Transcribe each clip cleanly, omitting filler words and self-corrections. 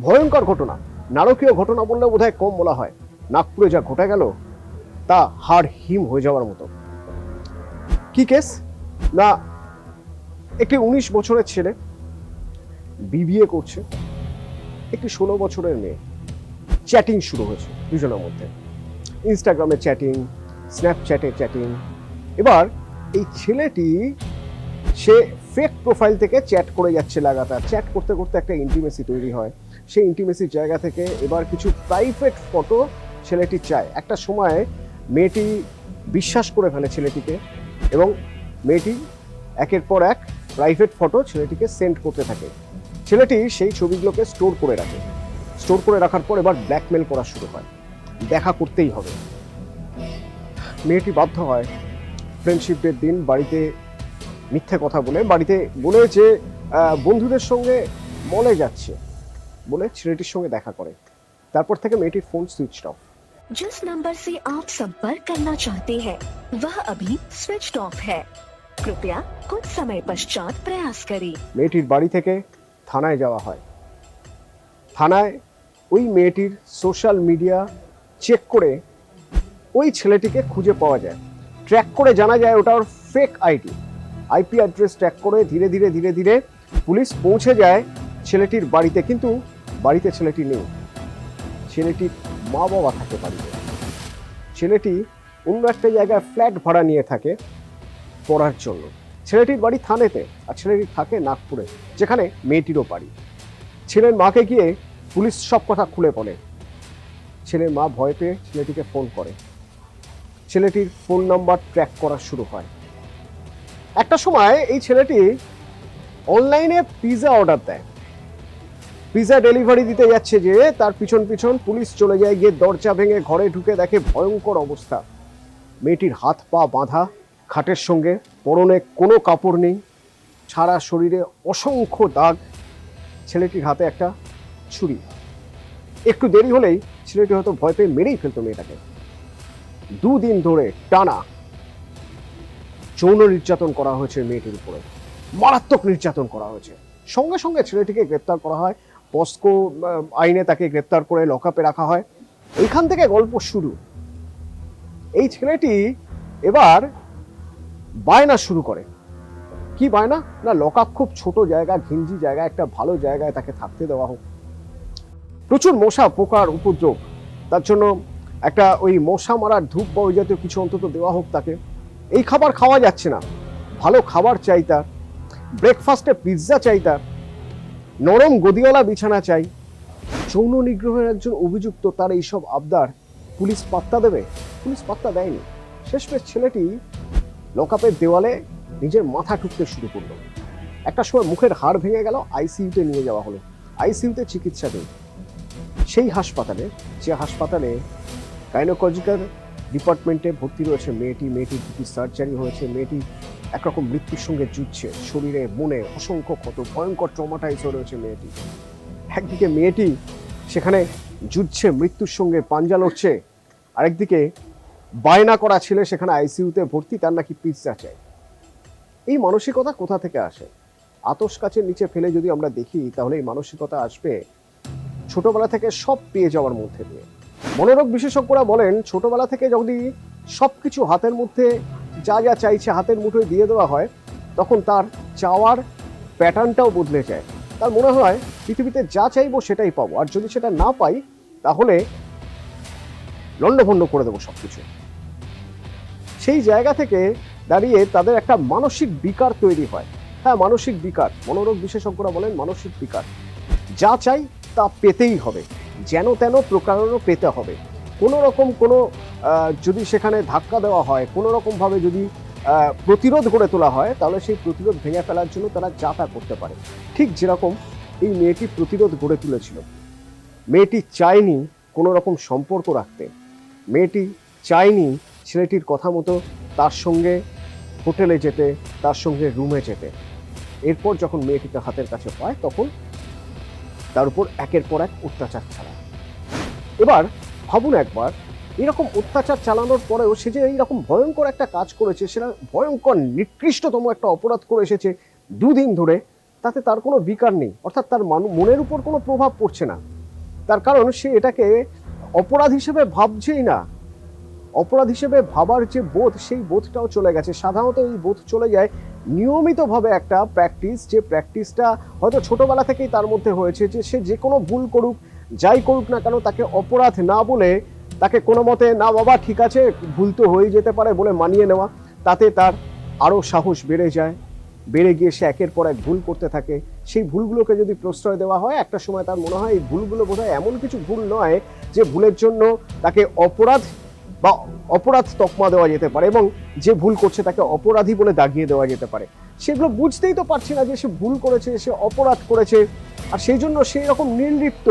ভয়ঙ্কর ঘটনা, নারকীয় ঘটনা বললে বোধহয় কম বলা হয়। নাগপুরে যা ঘটে গেল তা হাড় হিম হয়ে যাওয়ার মতো। কি কেস না, একটি 19 বছরের ছেলে বিবিএ করছে, একটি 16 বছরের মেয়ে। চ্যাটিং শুরু হয়েছে দুজনের মধ্যে, ইনস্টাগ্রামে চ্যাটিং, স্ন্যাপচ্যাটে চ্যাটিং। এবার এই ছেলেটি সে ফেক প্রোফাইল থেকে চ্যাট করে যাচ্ছে লাগাতার। চ্যাট করতে করতে একটা ইন্টিমেসি তৈরি হয়। সেই ইন্টিমেসির জায়গা থেকে এবার কিছু প্রাইভেট ফটো ছেলেটি চায়। একটা সময় মেয়েটি বিশ্বাস করে ফেলে ছেলেটিকে এবং মেয়েটি একের পর এক প্রাইভেট ফটো ছেলেটিকে সেন্ড করতে থাকে। ছেলেটি সেই ছবিগুলোকে স্টোর করে রাখে। স্টোর করে রাখার পর এবার ব্ল্যাকমেল করা শুরু হয়, দেখা করতেই হবে। মেয়েটি বাধ্য হয় ফ্রেন্ডশিপ ডের দিন বাড়িতে মিথ্যে কথা বলে, বাড়িতে বলে যে বন্ধুদের সঙ্গে মলে যাচ্ছে বলে ছেলেটির সঙ্গে দেখা করে। তারপর থেকে মেয়েটির ফোন সুইচ অফ। जिस नंबर से आप संपर्क करना चाहते हैं वह अभी स्विच ऑफ है, कृपया कुछ समय पश्चात प्रयास करें। মেয়েটির বাড়ি থেকে থানায় যাওয়া হয়। থানায় ওই মেয়েটির সোশ্যাল মিডিয়া চেক করে ওই ছেলেটিকে খুঁজে পাওয়া যায়। ট্র্যাক করে জানা যায় ওটা ওর fake ID. IP address track করে ধীরে ধীরে ধীরে ধীরে পুলিশ পৌঁছে যায় ছেলেটির বাড়িতে, কিন্তু বাড়িতে ছেলেটি নেই। ছেলেটির মা বাবা থাকে বাড়িতে। ছেলেটি অন্য একটা জায়গায় ফ্ল্যাট ভাড়া নিয়ে থাকে পড়ার জন্য। ছেলেটির বাড়ি থানেতে আর ছেলেটি থাকে নাগপুরে, যেখানে মেয়েটিরও বাড়ি। ছেলের মাকে গিয়ে পুলিশ সব কথা খুলে বলে। ছেলের মা ভয় পেয়ে ছেলেটিকে ফোন করে। ছেলেটির ফোন নাম্বার ট্র্যাক করা শুরু হয়। একটা সময় এই ছেলেটি অনলাইনে পিৎজা অর্ডার দেয়। পিৎজা ডেলিভারি দিতে যাচ্ছে যে তার পিছন পিছন পুলিশ চলে যায়, গিয়ে দরজা ভেঙে ঘরে ঢুকে দেখে ভয়ঙ্কর অবস্থা। মেয়েটির হাত পা বাঁধা খাটের সঙ্গে, পরনে কোনো কাপড় নেই, সারা শরীরে অসংখ্য দাগ। ছেলেটির হাতে একটা ছুরি। একটু দেরি হলেই ছেলেটি হয়তো ভয় পেয়ে মেরেই ফেলতো মেয়েটাকে। 2 দিন ধরে টানা যৌন নির্যাতন করা হয়েছে মেয়েটির উপরে, মারাত্মক নির্যাতন করা হয়েছে। সঙ্গে সঙ্গে ছেলেটিকে গ্রেপ্তার করা হয়। পস্কো আইনে তাকে গ্রেপ্তার করে লকআপে রাখা হয়। এইখান থেকে গল্প শুরু। এই ছেলেটি এবার বায়না শুরু করে। কি বায়না না, লকআপ খুব ছোট জায়গা, ঘিঞ্জি জায়গা, একটা ভালো জায়গায় তাকে থাকতে দেওয়া হোক। প্রচুর মশা পোকার উপদ্রব, তার জন্য একটা ওই মশা মারার ধূপ বা ওই জাতীয় কিছু অন্তত দেওয়া হোক তাকে। এই খাবার খাওয়া যাচ্ছে না, ভালো খাবার চাই তার। ব্রেকফাস্টে পিৎজা চাই তার, নরম গদিওয়ালা বিছানা চাই। যৌন নিগ্রহের একজন অভিযুক্ত, তার এইসব আবদার পুলিশ পাত্তা দেবে? পুলিশ পাত্তা দেয়নি। শেষমেশ ছেলেটি লকআপের দেওয়ালে নিজের মাথা ঠুকতে শুরু করলো। একটা সময় মুখের হাড় ভেঙে গেল, আইসিইউতে নিয়ে যাওয়া হলো। আইসিইউতে চিকিৎসাধীন। সেই হাসপাতালে, যে হাসপাতালে গাইনোকলজিক্যাল ডিপার্টমেন্টে ভর্তি রয়েছে মেয়েটি, মেয়েটির দুটি সার্জারি হয়েছে। মেয়েটি একরকম মৃত্যুর সঙ্গে যুদ্ধছে, শরীরে মনে অসংখ্য ক্ষত, ভয়ঙ্কর ট্রমাটাইজ হয়ে রয়েছে মেয়েটি। একদিকে মেয়েটি সেখানে যুদ্ধছে, মৃত্যুর সঙ্গে পাঞ্জা লড়ছে, আরেকদিকে বায়না করা ছেলে সেখানে আইসিইউতে ভর্তি, তার নাকি পিৎজা চাই। এই মানসিকতা কোথা থেকে আসে? আতশ কাচের নিচে ফেলে যদি আমরা দেখি তাহলে এই মানসিকতা আসবে ছোটবেলা থেকে সব পেয়ে যাওয়ার মধ্যে দিয়ে। মনোরোগ বিশেষজ্ঞরা বলেন ছোটবেলা থেকে যদি সবকিছু হাতের মধ্যে যা যা চাইছে হাতের মুঠোয় দিয়ে দেওয়া হয়, তখন তার চাওয়ার প্যাটার্নটাও বদলে যায়। তার মনে হয় পৃথিবীতে যা চাইবো সেটাই পাবো, আর যদি সেটা না পাই তাহলে লণ্ডভণ্ড করে দেবো সবকিছু। সেই জায়গা থেকে দাঁড়িয়ে তাদের একটা মানসিক বিকার তৈরি হয়। হ্যাঁ, মানসিক বিকার। মনোরোগ বিশেষজ্ঞরা বলেন মানসিক বিকার। যা চাই তা পেতেই হবে, যেন তেন প্রকারও পেতে হবে। কোনো রকম কোনো যদি সেখানে ধাক্কা দেওয়া হয়, কোনো রকমভাবে যদি প্রতিরোধ গড়ে তোলা হয়, তাহলে সেই প্রতিরোধ ভেঙে ফেলার জন্য তারা যা তা করতে পারে। ঠিক যেরকম এই মেয়েটি প্রতিরোধ গড়ে তুলেছিল। মেয়েটি চায়নি কোনো রকম সম্পর্ক রাখতে। মেয়েটি চায়নি ছেলেটির কথা মতো তার সঙ্গে হোটেলে যেতে, তার সঙ্গে রুমে যেতে। এরপর যখন মেয়েটিকে হাতের কাছে পায়, তখন তার উপর একের পর এক অত্যাচার চালায়। এবার ভাবুন একবার, এরকম অত্যাচার চালানোর পরেও সে যে এইরকম ভয়ঙ্কর একটা কাজ করেছে, সেটা ভয়ঙ্কর নিকৃষ্টতম একটা অপরাধ করে এসেছে 2 দিন ধরে, তাতে তার কোনো বিকার নেই, অর্থাৎ তার মনের উপর কোনো প্রভাব পড়ছে না। তার কারণ সে এটাকে অপরাধ হিসেবে ভাবছেই না। অপরাধ হিসেবে ভাবার যে বোধ, সেই বোধটাও চলে গেছে। সাধারণত এই বোধ চলে যায় নিয়মিতভাবে একটা প্র্যাকটিস, যে প্র্যাকটিসটা হয়তো ছোটবেলা থেকেই তার মধ্যে হয়েছে, যে সে যে কোনো ভুল করুক, যাই করুক না কেন, তাকে অপরাধ না বলে, তাকে কোনো মতে না বাবা ঠিক আছে ভুল তো হয়ে যেতে পারে বলে মানিয়ে নেওয়া, তাতে তার আরও সাহস বেড়ে যায়। বেড়ে গিয়ে সে একের পর এক ভুল করতে থাকে। সেই ভুলগুলোকে যদি প্রশ্রয় দেওয়া হয়, একটা সময় তার মনে হয় এই ভুলগুলো বোধহয় এমন কিছু ভুল নয় যে ভুলের জন্য তাকে অপরাধ বা অপরাধ তকমা দেওয়া যেতে পারে, এবং যে ভুল করছে তাকে অপরাধী বলে দাগিয়ে দেওয়া যেতে পারে। সেগুলো বুঝতেই তো পারছে না যে সে ভুল করেছে, সে অপরাধ করেছে, আর সেই জন্য সেই রকম নির্লিপ্ত,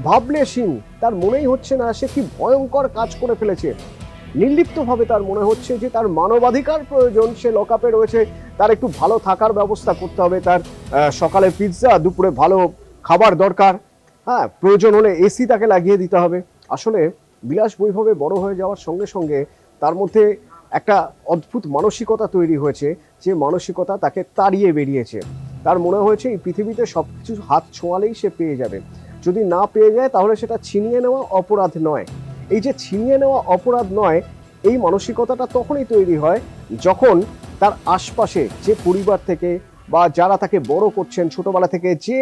ভাবলেশীন, তার মনেই হচ্ছে না সে কি ভয়ঙ্কর কাজ করে ফেলেছে। নির্লিপ্তভাবে তার মনে হচ্ছে যে তার মানবাধিকার প্রয়োজন, সে লকআপে রয়েছে, তার একটু ভালো থাকার ব্যবস্থা করতে হবে, তার সকালে পিৎজা, দুপুরে ভালো খাবার দরকার, হ্যাঁ প্রয়োজন হলে এসি তাকে লাগিয়ে দিতে হবে। আসলে বিলাস বৈভবে বড় হয়ে যাওয়ার সঙ্গে সঙ্গে তার মধ্যে একটা অদ্ভুত মানসিকতা তৈরি হয়েছে, যে মানসিকতা তাকে তাড়িয়ে বেরিয়েছে। তার মনে হয়েছে এই পৃথিবীতে সবকিছু হাত ছোঁয়ালেই সে পেয়ে যাবে, যদি না পেয়ে যায় তাহলে সেটা ছিনিয়ে নেওয়া অপরাধ নয়। এই যে ছিনিয়ে নেওয়া অপরাধ নয়, এই মানসিকতাটা তখনই তৈরি হয় যখন তার আশপাশে যে পরিবার থেকে বা যারা তাকে বড় করছেন ছোটবেলা থেকে, যে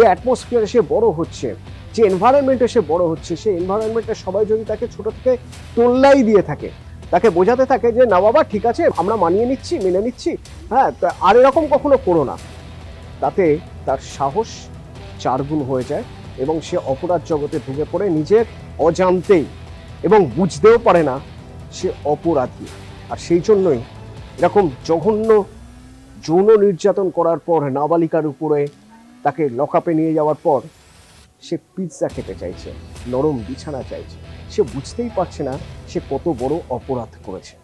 অ্যাটমসফিয়ারে সে বড় হচ্ছে, যে এনভায়রনমেন্টে সে বড় হচ্ছে, সেই এনভায়রনমেন্টে সবাই যদি তাকে ছোট থেকে তোল্লাই দিয়ে থাকে, তাকে বোঝাতে থাকে যে না বাবা ঠিক আছে আমরা মানিয়ে নিচ্ছি, মেনে নিচ্ছি, হ্যাঁ আর এরকম কখনো করো না, তাতে তার সাহস চারগুণ হয়ে যায় এবং সে অপরাধ জগতে ঢুকে পড়ে নিজের অজান্তেই, এবং বুঝতেও পারে না সে অপরাধী। আর সেই জন্যই এরকম জঘন্য যৌন নির্যাতন করার পর, নাবালিকার উপরে তাকে লকআপে নিয়ে যাওয়ার পর, সে পিৎজা খেতে চাইছে, নরম বিছানা চাইছে। সে বুঝতেই পারছে না সে কত বড় অপরাধ করেছে।